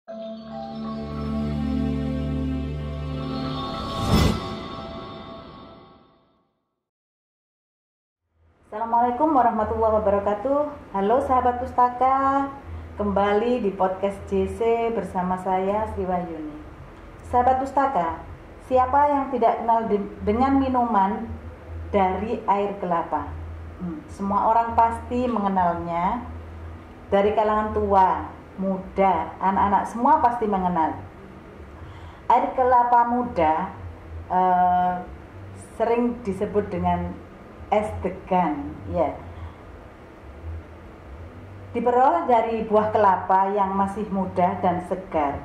Assalamualaikum warahmatullahi wabarakatuh. Halo sahabat pustaka, kembali di podcast JC bersama saya Sri Wahyuni. Sahabat pustaka, siapa yang tidak kenal dengan minuman dari air kelapa? Semua orang pasti mengenalnya, dari kalangan tua, muda, anak-anak semua pasti mengenal. Air kelapa muda sering disebut dengan es degan, ya. Diperoleh dari buah kelapa yang masih muda dan segar,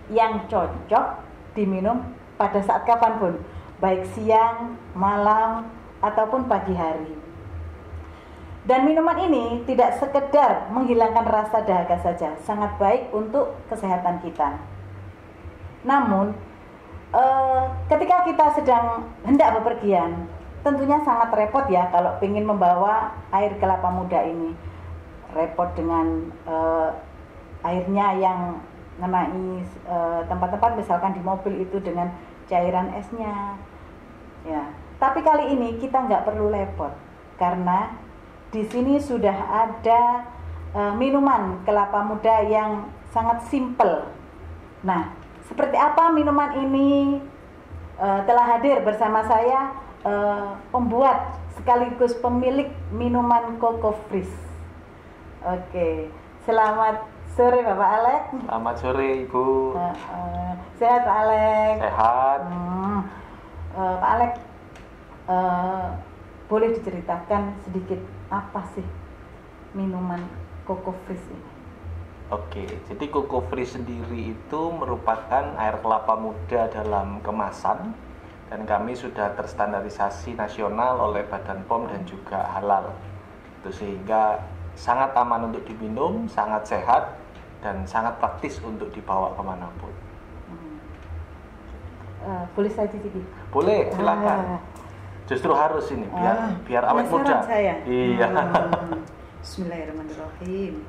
yang cocok diminum pada saat kapanpun, baik siang, malam, ataupun pagi hari. Dan minuman ini tidak sekedar menghilangkan rasa dahaga saja, sangat baik untuk kesehatan kita. Namun, ketika kita sedang hendak bepergian, tentunya sangat repot ya kalau ingin membawa air kelapa muda ini. Repot dengan airnya yang mengenai tempat-tempat, misalkan di mobil itu dengan cairan esnya. Ya, tapi kali ini kita nggak perlu repot karena di sini sudah ada minuman kelapa muda yang sangat simpel. Nah, seperti apa minuman ini? Telah hadir bersama saya pembuat sekaligus pemilik minuman Coco Freeze. Oke, selamat sore Bapak Alek. Selamat sore Ibu. Sehat Pak Alek? Sehat. Pak Alek, boleh diceritakan sedikit apa sih minuman Coco Freeze ini? Oke, jadi Coco Freeze sendiri itu merupakan air kelapa muda dalam kemasan, dan kami sudah terstandarisasi nasional oleh Badan POM dan juga halal. Itu sehingga sangat aman untuk diminum, sangat sehat, dan sangat praktis untuk dibawa kemanapun. Boleh saya cicipi? Boleh, silakan. Justru harus ini biar awet muda. Saya. Iya. Bismillahirrahmanirrahim.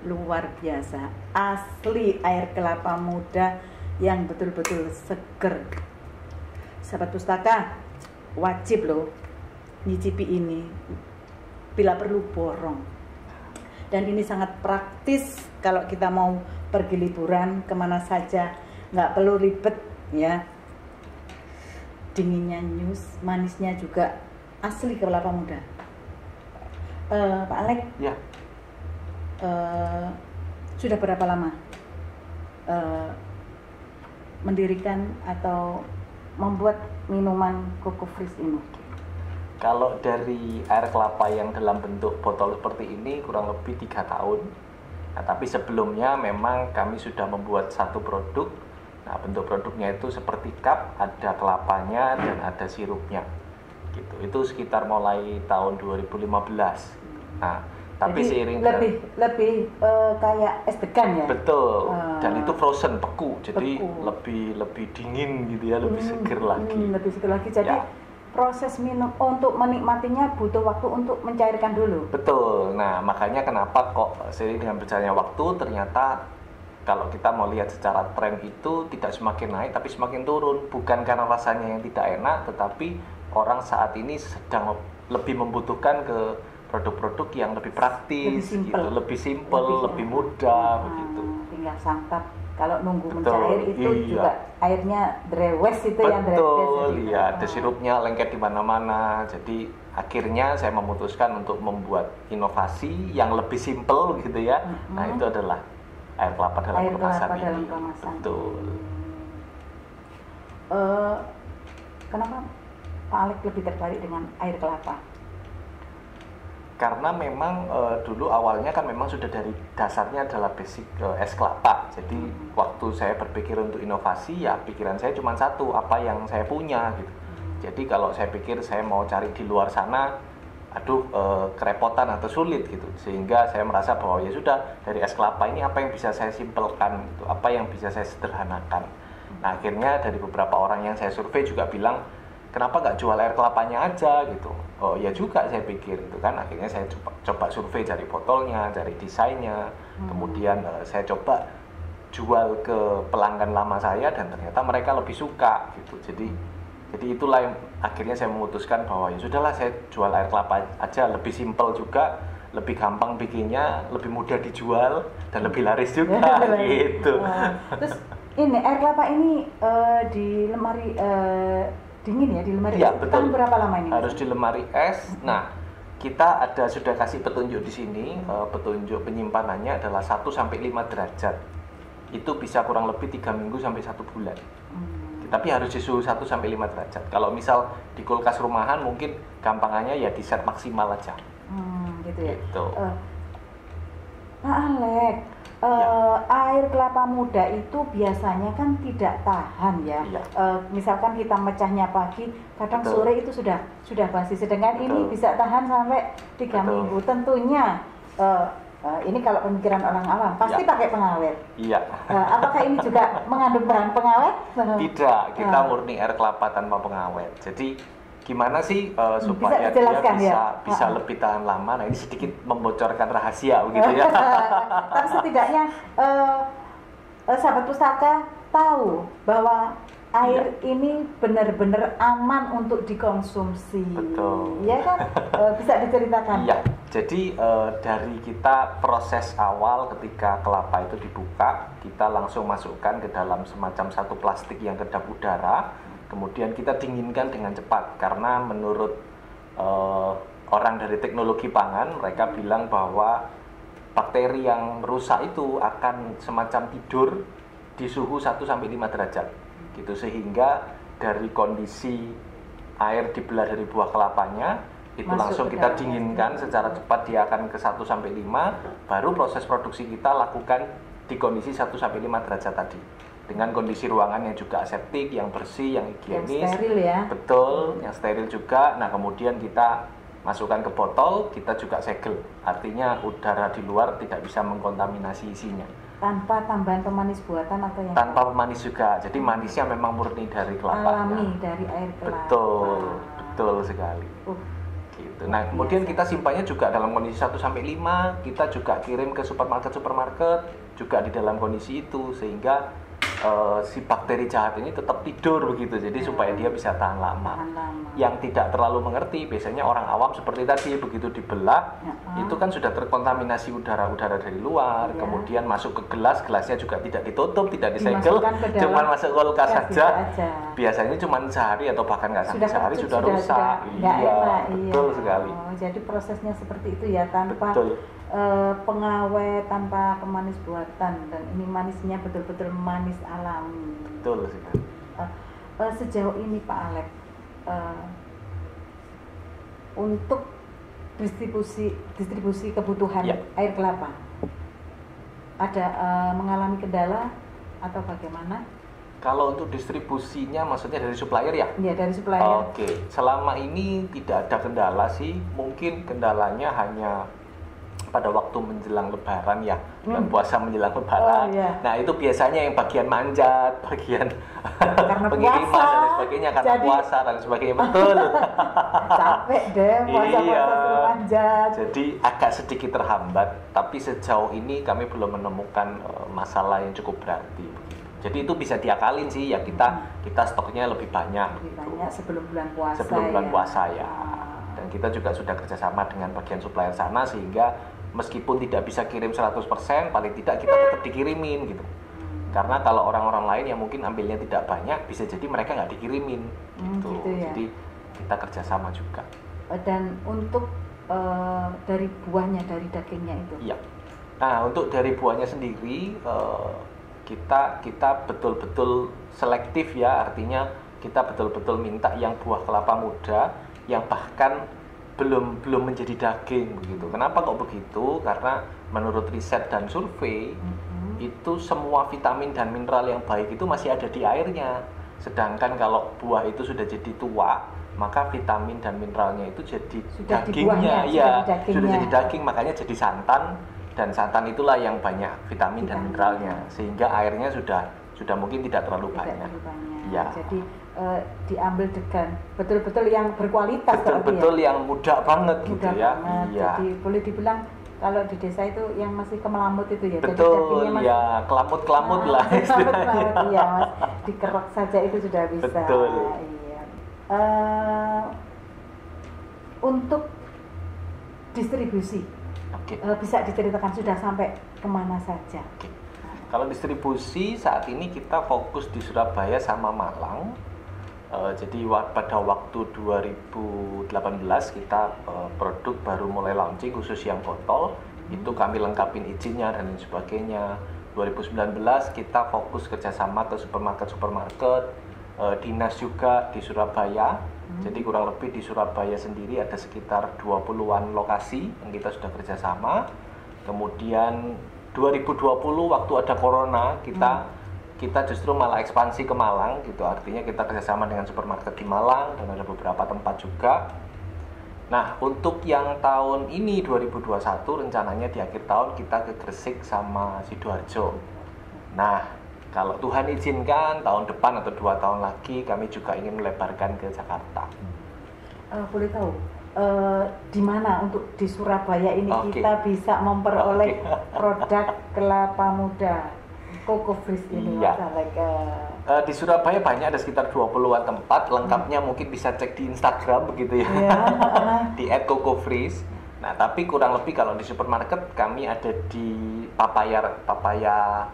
Luar biasa, asli air kelapa muda yang betul-betul seger. Sahabat pustaka, wajib loh nyicipi ini, bila perlu borong. Dan ini sangat praktis kalau kita mau pergi liburan kemana saja, nggak perlu ribet ya. Dinginnya nyus, manisnya juga asli kelapa muda. Pak Alek, Ya. Sudah berapa lama mendirikan atau membuat minuman Coco Freeze ini? Kalau dari air kelapa yang dalam bentuk botol seperti ini kurang lebih 3 tahun. Nah, tapi sebelumnya memang kami sudah membuat satu produk. Nah, bentuk produknya itu seperti cup, ada kelapanya dan ada sirupnya. Gitu. Itu sekitar mulai tahun 2015. Nah, tapi jadi seiring lebih kayak es degan ya. Betul. Dan itu frozen, beku. Jadi beku. lebih dingin gitu ya, lebih seger lagi. Lebih seger lagi. Jadi ya. Proses minum untuk menikmatinya butuh waktu untuk mencairkan dulu. Betul. Nah, makanya kenapa kok seiring dengan berjalannya waktu ternyata kalau kita mau lihat secara tren itu tidak semakin naik tapi semakin turun. Bukan karena rasanya yang tidak enak, tetapi orang saat ini sedang lebih membutuhkan ke produk-produk yang lebih praktis, lebih simpel, lebih mudah, begitu. Tinggal santap. Kalau nunggu mencair itu juga airnya drewes itu yang drewes. Betul, iya. Ada sirupnya lengket di mana-mana. Jadi akhirnya saya memutuskan untuk membuat inovasi yang lebih simpel, gitu ya. Nah, itu adalah air kelapa dalam kemasan ini. Betul. Kenapa Pak Alek lebih tertarik dengan air kelapa? Karena memang dulu awalnya kan memang sudah dari dasarnya adalah basic es kelapa. Jadi waktu saya berpikir untuk inovasi, ya pikiran saya cuma satu, apa yang saya punya gitu. Jadi kalau saya pikir saya mau cari di luar sana, kerepotan atau sulit gitu. Sehingga saya merasa bahwa ya sudah, dari es kelapa ini apa yang bisa saya simpelkan gitu, apa yang bisa saya sederhanakan. Nah, akhirnya dari beberapa orang yang saya survei juga bilang kenapa nggak jual air kelapanya aja gitu. Oh ya juga saya pikir itu kan, akhirnya saya coba survei cari botolnya, cari desainnya, kemudian saya coba jual ke pelanggan lama saya dan ternyata mereka lebih suka gitu. Jadi itulah yang akhirnya saya memutuskan bahwa ya sudahlah, saya jual air kelapa aja, lebih simpel juga, lebih gampang bikinnya, lebih mudah dijual dan lebih laris juga gitu. Terus ini air kelapa ini di lemari dingin ya, di lemari ya, es. Tahan berapa lama ini? Harus di lemari es. Nah, kita sudah kasih petunjuk di sini, petunjuk penyimpanannya adalah 1 sampai 5 derajat. Itu bisa kurang lebih 3 minggu sampai 1 bulan. Tapi harus di suhu 1 sampai 5 derajat. Kalau misal di kulkas rumahan mungkin gampangannya ya di set maksimal aja. Gitu ya. Gitu. Pak Alek, air kelapa muda itu biasanya kan tidak tahan ya. Misalkan kita mecahnya pagi, kadang sore itu sudah basi. Sedangkan ini bisa tahan sampai 3 minggu. Tentunya ini kalau pemikiran orang awam pasti pakai pengawet. Iya. Apakah ini juga mengandung bahan pengawet? Tidak, kita murni air kelapa tanpa pengawet. Jadi gimana sih supaya dia bisa lebih tahan lama? Nah, ini sedikit membocorkan rahasia begitu ya. Tapi setidaknya sahabat pustaka tahu bahwa air ini benar-benar aman untuk dikonsumsi. Betul. Ya kan? Bisa diceritakan? Iya. Jadi dari kita proses awal ketika kelapa itu dibuka, kita langsung masukkan ke dalam semacam satu plastik yang kedap udara, kemudian kita dinginkan dengan cepat karena menurut orang dari teknologi pangan, mereka bilang bahwa bakteri yang rusak itu akan semacam tidur di suhu 1 sampai 5 derajat. Gitu, sehingga dari kondisi air dibelah dari buah kelapanya itu langsung kita dinginkan secara cepat, dia akan ke 1 sampai 5, baru proses produksi kita lakukan di kondisi 1 sampai 5 derajat tadi dengan kondisi ruangan yang juga aseptik, yang bersih, yang higienis, yang steril ya. Betul, yang steril juga. Nah, kemudian kita masukkan ke botol, kita juga segel, artinya udara di luar tidak bisa mengkontaminasi isinya. Tanpa tambahan pemanis buatan atau yang tanpa pemanis juga, jadi manisnya memang murni dari kelapa. Alami dari air kelapa. Betul sekali. Gitu. Nah, kemudian kita simpannya juga dalam kondisi 1 sampai 5, kita juga kirim ke supermarket juga di dalam kondisi itu, sehingga si bakteri jahat ini tetap tidur begitu, jadi supaya dia bisa tahan lama. Yang tidak terlalu mengerti biasanya orang awam seperti tadi, begitu dibelah itu kan sudah terkontaminasi udara-udara dari luar, kemudian masuk ke gelasnya juga tidak ditutup, tidak disegel, cuma masuk kulkas saja. Biasanya cuma sehari atau bahkan nggak sampai sehari sudah rusak. Betul sekali. Jadi prosesnya seperti itu ya, tanpa pengawet, tanpa pemanis buatan, dan ini manisnya betul-betul manis alami. Betul sekali. Sejauh ini Pak Alek, untuk distribusi kebutuhan air kelapa ada mengalami kendala atau bagaimana? Kalau untuk distribusinya maksudnya dari supplier ya? Iya, dari supplier. Oke, selama ini tidak ada kendala sih, mungkin kendalanya hanya pada waktu menjelang lebaran ya, bulan puasa menjelang lebaran. Nah, itu biasanya yang bagian manjat, bagian pengiriman dan sebagainya karena puasa dan sebagainya. Betul. Capek deh puasa-puasa manjat. Jadi agak sedikit terhambat, tapi sejauh ini kami belum menemukan masalah yang cukup berarti. Jadi itu bisa diakalin sih ya, kita stoknya lebih banyak. Banyak sebelum bulan puasa. Sebelum bulan puasa ya. Dan kita juga sudah kerjasama dengan bagian supplier sana, sehingga meskipun tidak bisa kirim 100%, paling tidak kita tetap dikirimin gitu. Karena kalau orang-orang lain yang mungkin ambilnya tidak banyak, bisa jadi mereka nggak dikirimin gitu. Ya? Jadi kita kerjasama juga. Dan untuk dari buahnya, dari dagingnya itu? Iya. Nah, untuk dari buahnya sendiri kita betul-betul selektif ya, artinya kita betul-betul minta yang buah kelapa muda yang bahkan belum menjadi daging begitu. Kenapa kok begitu? Karena menurut riset dan survei itu semua vitamin dan mineral yang baik itu masih ada di airnya. Sedangkan kalau buah itu sudah jadi tua, maka vitamin dan mineralnya itu jadi dagingnya, sudah jadi daging, makanya jadi santan, dan santan itulah yang banyak vitamin dan mineralnya, sehingga airnya sudah mungkin tidak terlalu banyak. Ya. Jadi diambil dengan betul-betul yang berkualitas, betul-betul yang muda banget gitu mudah ya. banget. Iya. Jadi boleh dibilang kalau di desa itu yang masih kemelamut itu ya. Betul, jadi ya kelamut-kelamut lah istilahnya. kemelamut, iya mas, dikerok saja itu sudah bisa. Betul. Iya. Untuk distribusi, bisa diceritakan sudah sampai kemana saja? Kalau distribusi saat ini kita fokus di Surabaya sama Malang. Jadi pada waktu 2018 kita produk baru mulai launching khusus yang botol, itu kami lengkapin izinnya dan lain sebagainya. 2019 kita fokus kerjasama ke supermarket, dinas juga di Surabaya. Jadi kurang lebih di Surabaya sendiri ada sekitar 20-an lokasi yang kita sudah kerjasama. Kemudian 2020 waktu ada corona kita justru malah ekspansi ke Malang gitu, artinya kita kerjasama dengan supermarket di Malang dan ada beberapa tempat juga. Nah untuk yang tahun ini 2021 rencananya di akhir tahun kita ke Gresik sama Sidoarjo. Nah kalau Tuhan izinkan tahun depan atau 2 tahun lagi kami juga ingin melebarkan ke Jakarta. Boleh tahu di mana untuk di Surabaya ini kita bisa memperoleh produk kelapa muda Coco Fresh ini? Iya. Di Surabaya banyak, ada sekitar 20-an tempat, lengkapnya mungkin bisa cek di Instagram begitu ya, di @cocofresh. Nah tapi kurang lebih kalau di supermarket kami ada di papaya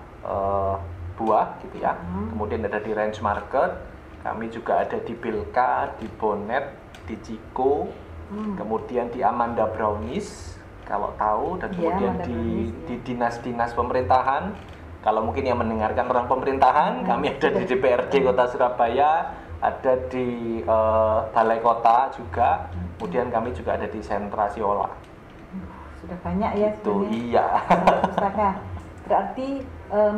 buah gitu ya, kemudian ada di Range Market, kami juga ada di Bilka, di Bonet, di Ciko, kemudian di Amanda Brownies kalau tahu, dan kemudian di dinas-dinas pemerintahan. Kalau mungkin yang mendengarkan orang pemerintahan, kami ada di DPRD Kota Surabaya, ada di Balai Kota juga, kemudian kami juga ada di Sentra Siola. Sudah banyak ya itu iya. Pustaka. Berarti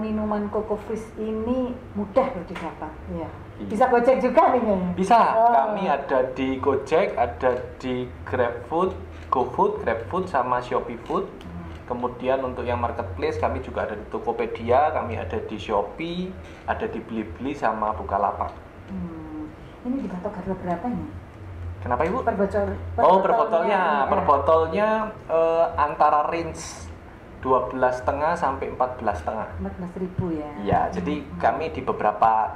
minuman Coco Fresh ini mudah loh didapat ya. Bisa Gojek juga nih kayaknya? Bisa, kami ada di Gojek, ada di GrabFood, GoFood, GrabFood sama Shopee Food. Kemudian untuk yang marketplace kami juga ada di Tokopedia, kami ada di Shopee, ada di Blibli sama Bukalapak. Ini dipatok harga berapa ini? Kenapa Ibu? Per botolnya. Per botolnya antara range 12,5 sampai 14,5. 14.000 ya. Iya, jadi kami di beberapa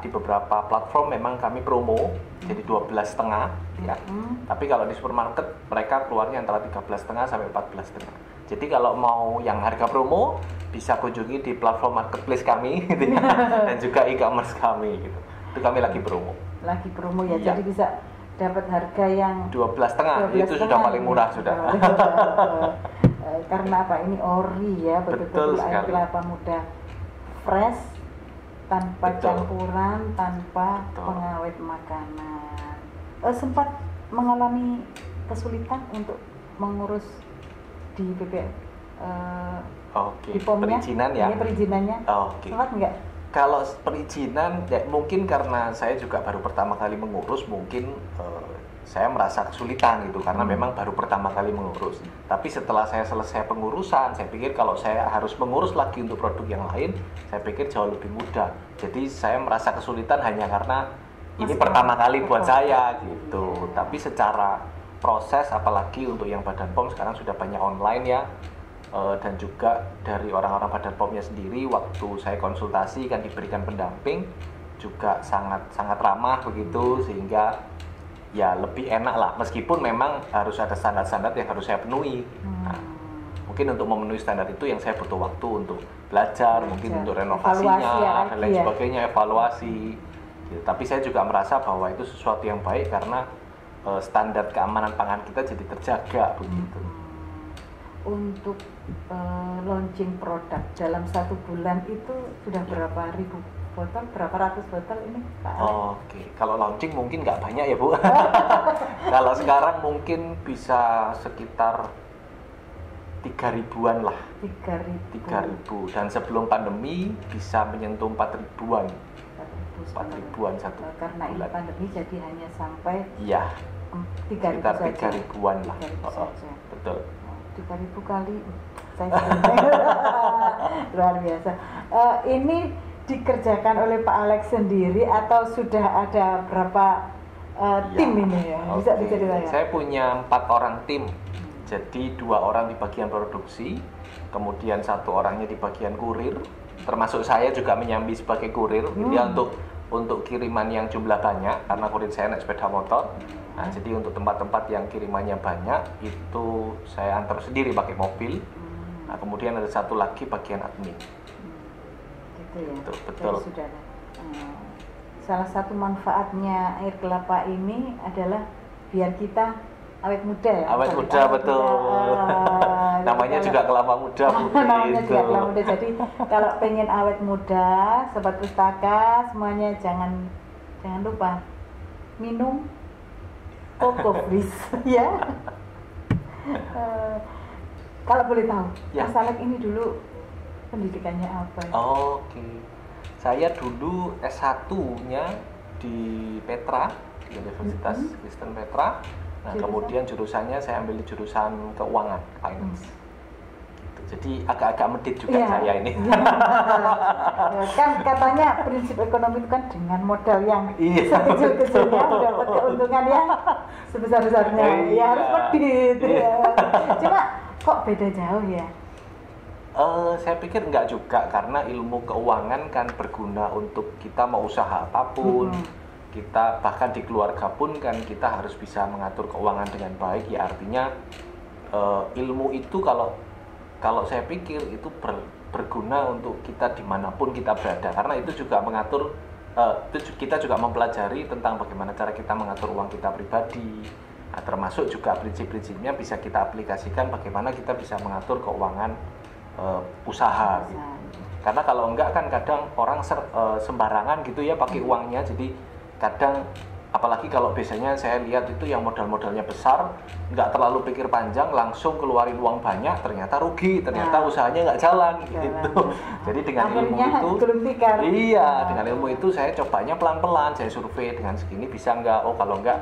platform memang kami promo jadi 12,5 ya. Tapi kalau di supermarket mereka keluarnya antara 13,5 sampai 14,5. Jadi kalau mau yang harga promo bisa kunjungi di platform marketplace kami gitu ya, dan juga e-commerce kami gitu. Itu kami lagi promo. Lagi promo ya. Jadi bisa dapat harga yang 12,5 itu sudah paling murah sudah. Karena apa, ini ori ya, betul-betul air kelapa muda fresh, tanpa campuran, tanpa pengawet makanan. Sempat mengalami kesulitan untuk mengurus di BPM di POM-nya, perizinan ya? Ini perizinannya. Sempat nggak? Kalau perizinan ya mungkin karena saya juga baru pertama kali mengurus, mungkin saya merasa kesulitan gitu karena memang baru pertama kali mengurus. Tapi setelah saya selesai pengurusan, saya pikir kalau saya harus mengurus lagi untuk produk yang lain, saya pikir jauh lebih mudah. Jadi saya merasa kesulitan hanya karena ini pertama kali buat saya gitu. Tapi secara proses, apalagi untuk yang Badan POM sekarang sudah banyak online ya, dan juga dari orang-orang Badan POM-nya sendiri waktu saya konsultasi kan diberikan pendamping juga sangat ramah begitu, sehingga ya lebih enak lah, meskipun memang harus ada standar-standar yang harus saya penuhi. Nah, mungkin untuk memenuhi standar itu yang saya butuh waktu untuk belajar, mungkin untuk renovasinya dan lain sebagainya, evaluasi gitu. Tapi saya juga merasa bahwa itu sesuatu yang baik karena standar keamanan pangan kita jadi terjaga begitu. Untuk launching produk dalam 1 bulan itu sudah berapa ribu botol, berapa ratus botol ini Pak? Oke, kalau launching mungkin nggak banyak ya Bu. Kalau sekarang mungkin bisa sekitar 3.000-an lah. 3.000, dan sebelum pandemi bisa menyentuh 4.000-an. 4.000-an satu karena bulan. Ini pandemi jadi hanya sampai iya 3.000-an lah. Betul. 3.000 kali saya luar biasa. Ini dikerjakan oleh Pak Alex sendiri atau sudah ada berapa tim ini ya? Bisa diceritakan? Saya punya 4 orang tim. Jadi 2 orang di bagian produksi, kemudian 1 orangnya di bagian kurir, termasuk saya juga menyambi sebagai kurir. Jadi untuk kiriman yang jumlah banyak, karena kurir saya naik sepeda motor. Nah, jadi untuk tempat-tempat yang kirimannya banyak itu saya antar sendiri pakai mobil. Nah, kemudian ada 1 lagi bagian admin. Gitu ya. Betul. Sudah. Salah satu manfaatnya air kelapa ini adalah biar kita awet muda ya. Awet muda, betul. Namanya juga kelapa muda. Namanya juga kelapa muda. Jadi kalau pengen awet muda, sobat pustaka semuanya jangan lupa minum Coco Freeze ya. Kalau boleh tahu, ya. Mas Alex ini dulu pendidikannya apa ya? Oke. Saya dulu S1-nya di Petra, di Universitas Kristen Petra. Nah, kemudian jurusannya saya ambil di jurusan keuangan, finance. Gitu. Jadi agak-agak medit juga saya ini. Kan katanya prinsip ekonomi itu kan dengan modal yang sekecil-kecilnya dapat keuntungan yang sebesar-besarnya. Ya harus medit. Cuma kok beda jauh ya? Saya pikir enggak juga, karena ilmu keuangan kan berguna untuk kita mau usaha apapun. Kita bahkan di keluarga pun kan kita harus bisa mengatur keuangan dengan baik. Ya artinya ilmu itu kalau saya pikir itu berguna untuk kita dimanapun kita berada, karena itu juga mengatur kita juga mempelajari tentang bagaimana cara kita mengatur uang kita pribadi. Nah, termasuk juga prinsip-prinsipnya bisa kita aplikasikan bagaimana kita bisa mengatur keuangan usaha gitu. Karena kalau enggak kan kadang orang sembarangan gitu ya pakai uangnya. Jadi kadang apalagi kalau biasanya saya lihat itu yang modal-modalnya besar, nggak terlalu pikir panjang, langsung keluarin uang banyak, ternyata rugi, ternyata usahanya nggak jalan gitu. Jadi dengan ilmu itu, dengan ilmu itu saya cobanya pelan-pelan, saya survei dengan segini bisa nggak, oh kalau nggak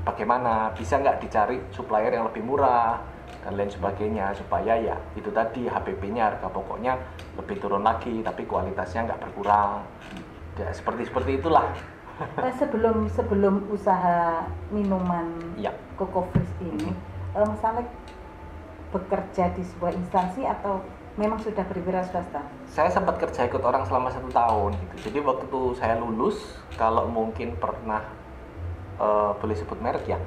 bagaimana, bisa nggak dicari supplier yang lebih murah dan lain sebagainya, supaya ya itu tadi HPP-nya, harga pokoknya lebih turun lagi tapi kualitasnya nggak berkurang ya, seperti itulah. Sebelum usaha minuman Coco Freeze ini, Mas Alex bekerja di sebuah instansi atau memang sudah berwira swasta? Saya sempat kerja ikut orang selama 1 tahun gitu. Jadi waktu saya lulus, kalau mungkin pernah boleh sebut merek ya?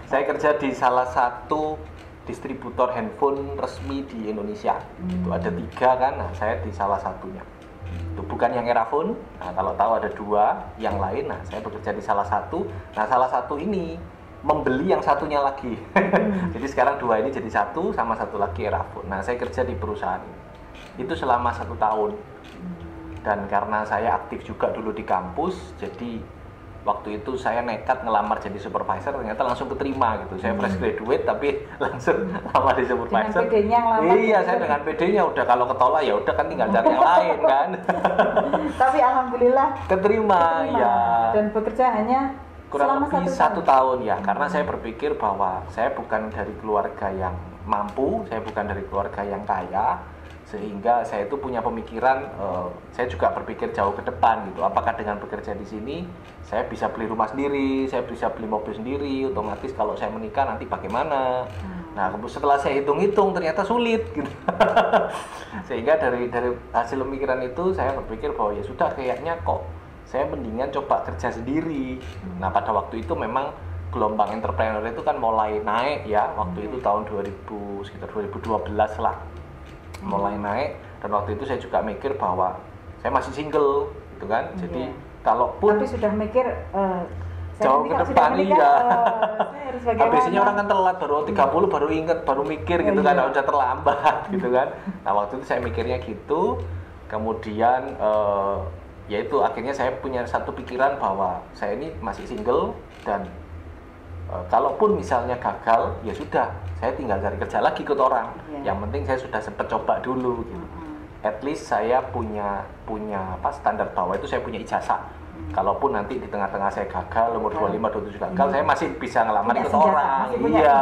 Saya kerja di salah satu distributor handphone resmi di Indonesia. Itu ada 3 kan, nah saya di salah satunya. Itu bukan yang Erafone. Nah, kalau tahu ada 2 yang lain. Nah, saya bekerja di salah satu. Nah, salah satu ini membeli yang satunya lagi. Jadi sekarang 2 ini jadi 1 sama 1 lagi Erafone. Nah, saya kerja di perusahaan ini. Itu selama 1 tahun. Dan karena saya aktif juga dulu di kampus, jadi waktu itu saya nekat ngelamar jadi supervisor, ternyata langsung keterima gitu. Saya fresh graduate tapi langsung lamar di supervisor. Dengan PD-nya ngelamar. Iya, saya dengan PD-nya udah, kalau ketolak ya udah kan tinggal cari yang lain kan. Tapi alhamdulillah keterima ya. Dan bekerja hanya kurang lebih 1 tahun ya, karena saya berpikir bahwa saya bukan dari keluarga yang mampu, saya bukan dari keluarga yang kaya, sehingga saya itu punya pemikiran, saya juga berpikir jauh ke depan gitu. Apakah dengan bekerja di sini saya bisa beli rumah sendiri, saya bisa beli mobil sendiri, otomatis kalau saya menikah nanti bagaimana? Nah, setelah saya hitung-hitung ternyata sulit gitu. Sehingga dari hasil pemikiran itu saya berpikir bahwa ya sudah, kayaknya kok saya mendingan coba kerja sendiri. Nah, pada waktu itu memang gelombang entrepreneur itu kan mulai naik ya, waktu itu tahun sekitar 2012 lah mulai naik. Dan waktu itu saya juga mikir bahwa saya masih single gitu kan, jadi kalaupun tapi sudah mikir jauh ke depan ya. Biasanya orang kan telat, baru 30 baru inget, baru mikir gitu kan, udah terlambat gitu kan. Nah, waktu itu saya mikirnya gitu. Kemudian ya itu akhirnya saya punya satu pikiran bahwa saya ini masih single, dan kalaupun misalnya gagal ya sudah, saya tinggal cari kerja lagi ikut orang. Yang penting saya sudah sempat coba dulu gitu. At least saya punya standar bahwa itu saya punya ijazah Kalaupun nanti di tengah-tengah saya gagal, umur 25, 27 gagal, saya masih bisa ngelamar ikut orang. Iya.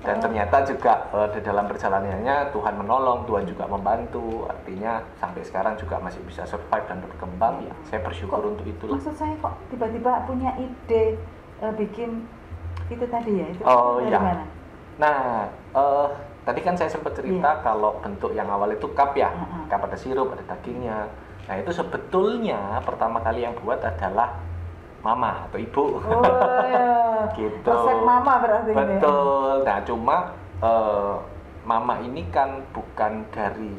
Dan ternyata juga di dalam perjalanannya Tuhan menolong, Tuhan juga membantu. Artinya sampai sekarang juga masih bisa survive dan berkembang. Ya, saya bersyukur untuk itulah. Maksud saya kok tiba-tiba punya ide bikin itu tadi ya? Itu dari iya. mana? Nah, tadi kan saya sempat cerita kalau bentuk yang awal itu cup ya, cup ada sirup, ada dagingnya. Nah itu sebetulnya pertama kali yang buat adalah mama atau ibu. Oh ya. Gitu. Resep mama berarti. Betul. Nah cuma mama ini kan bukan dari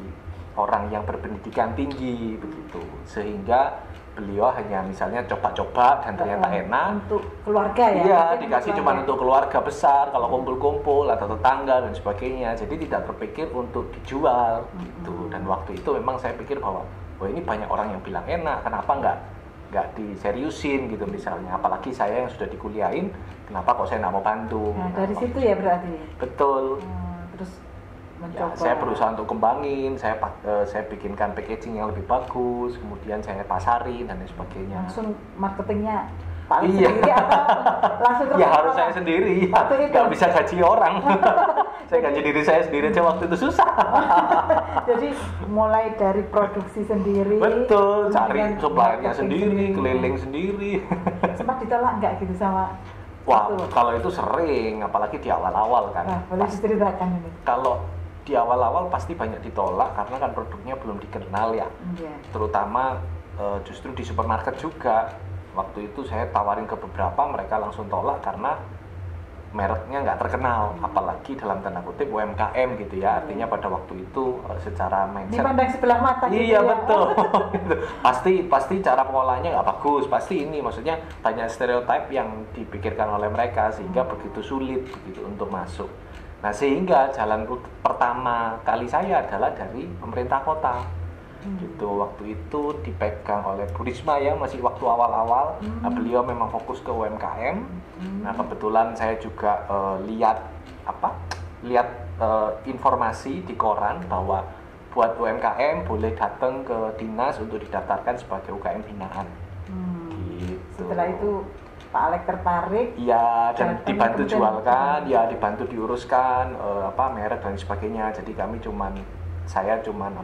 orang yang berpendidikan tinggi begitu, sehingga beliau hanya misalnya coba-coba dan ternyata enak. Untuk keluarga ya? Iya, dikasih cuma untuk keluarga besar, kalau kumpul-kumpul atau tetangga dan sebagainya. Jadi tidak berpikir untuk dijual gitu. Dan waktu itu memang saya pikir bahwa wah ini banyak orang yang bilang enak, kenapa nggak diseriusin gitu misalnya. Apalagi saya yang sudah dikuliahin, kenapa kok saya nggak mau bantu? Nah, dari situ ya berarti. Betul. Terus ya, mencoba. saya berusaha untuk kembangin, saya bikinkan packaging yang lebih bagus, kemudian saya pasarin dan lain sebagainya. Langsung marketingnya Pak Iya. sendiri atau langsung Ya harus saya sendiri, nggak bisa gaji orang. Saya gaji diri saya sendiri aja waktu itu susah. Jadi mulai dari produksi sendiri. Betul, cari suppliernya sendiri, keliling sendiri. Sempat ditolak nggak gitu sama? Wah, kalau itu sering, apalagi di awal-awal kan. Nah, boleh diceritakan ini. Kalau di awal-awal pasti banyak ditolak karena kan produknya belum dikenal ya. Iya. Terutama justru di supermarket juga. Waktu itu saya tawarin ke beberapa, mereka langsung tolak karena mereknya nggak terkenal, apalagi dalam tanda kutip UMKM gitu ya. Artinya pada waktu itu secara mindset dipandang sebelah mata gitu iya ya. betul. pasti cara pengolahannya nggak bagus, pasti ini maksudnya banyak stereotip yang dipikirkan oleh mereka sehingga begitu sulit begitu untuk masuk. Nah sehingga jalan pertama kali saya adalah dari pemerintah kota. Gitu, waktu itu dipegang oleh Bu Risma ya, masih waktu awal-awal. Nah, beliau memang fokus ke UMKM. Nah kebetulan saya juga lihat informasi di koran bahwa buat UMKM boleh datang ke dinas untuk didaftarkan sebagai UKM binaan. Gitu. Setelah itu Pak Alek tertarik. Iya, dan dibantu jualkan, ya dibantu diuruskan merek dan sebagainya. Jadi saya cuman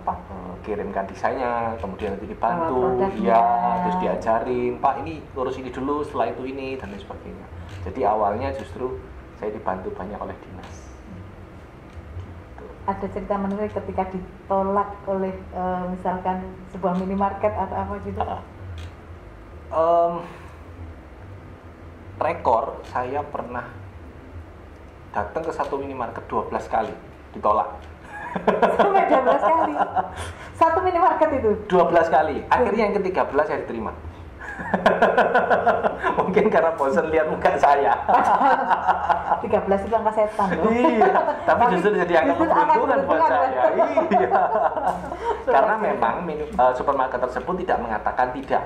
kirimkan desainnya, kemudian nanti dibantu, terus diajarin, Pak ini urus ini dulu, setelah itu ini dan lain sebagainya. Jadi awalnya justru saya dibantu banyak oleh dinas. Gitu. Ada cerita menarik ketika ditolak oleh misalkan sebuah minimarket atau apa gitu? Rekor saya pernah datang ke satu minimarket 12 kali ditolak. Sampai 12 kali. Satu minimarket itu 12 kali. Akhirnya yang ke-13 saya diterima. Mungkin karena bosan lihat muka saya. 13 itu angka setan loh. Iya, tapi justru jadi angka keberuntungan buat saya. Iya. Karena memang supermarket tersebut tidak mengatakan tidak.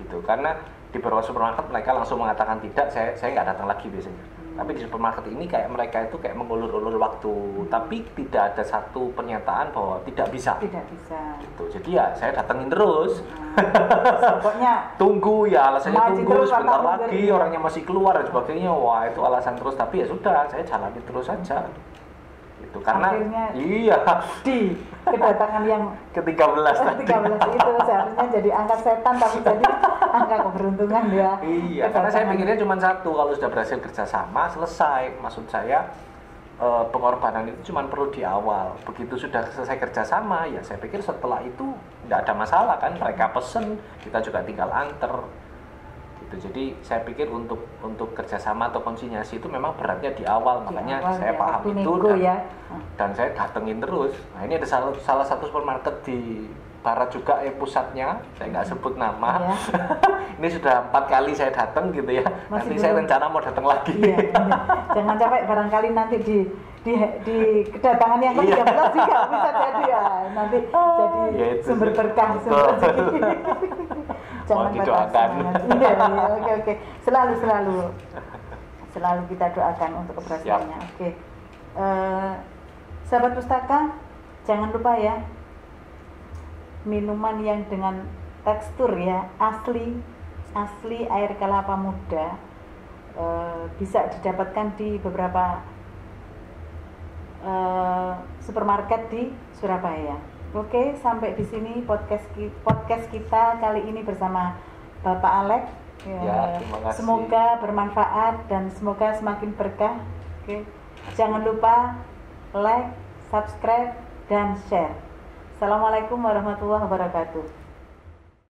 Gitu. Karena di beberapa supermarket mereka langsung mengatakan tidak, saya nggak datang lagi biasanya. Tapi di supermarket ini kayak mereka itu kayak mengulur-ulur waktu, tapi tidak ada satu pernyataan bahwa tidak bisa. Tidak bisa. Gitu. Jadi ya saya datengin terus. Pokoknya tunggu ya, alasannya tunggu sebentar lagi, ya. orangnya masih keluar dan sebagainya. Wah itu alasan terus, tapi ya sudah saya jalani terus saja. Gitu. Karena akhirnya iya di kedatangan yang ke-13 itu seharusnya jadi angka setan tapi jadi angka keberuntungan ya. Iya, karena saya pikirnya cuma satu, kalau sudah berhasil kerjasama selesai. Maksud saya pengorbanan itu cuma perlu di awal. Begitu sudah selesai kerjasama, ya saya pikir setelah itu tidak ada masalah kan. Mereka pesen, kita juga tinggal anter. Gitu. Jadi saya pikir untuk kerjasama atau konsinyasi itu memang beratnya di awal, makanya saya paham itu dan saya datengin terus. Nah ini ada salah satu supermarket di barat juga pusatnya, saya nggak sebut nama. Ya. Ini sudah 4 kali saya datang gitu ya. Nanti saya rencana mau datang lagi. Iya. Jangan sampai barangkali nanti di kedatangan yang ke-13 juga bisa jadi ya. Nanti jadi sumber berkah, sumber rezeki. Jangan didoakan. Iya, oke. Selalu kita doakan untuk keberhasilannya. Oke. Sahabat pustaka, jangan lupa ya, minuman yang dengan tekstur ya, asli air kelapa muda. Bisa didapatkan di beberapa supermarket di Surabaya. Oke, sampai di sini podcast kita kali ini bersama Bapak Alex. Ya, terima kasih. Semoga bermanfaat dan semoga semakin berkah. Oke. Jangan lupa like, subscribe, dan share. Assalamualaikum warahmatullahi wabarakatuh.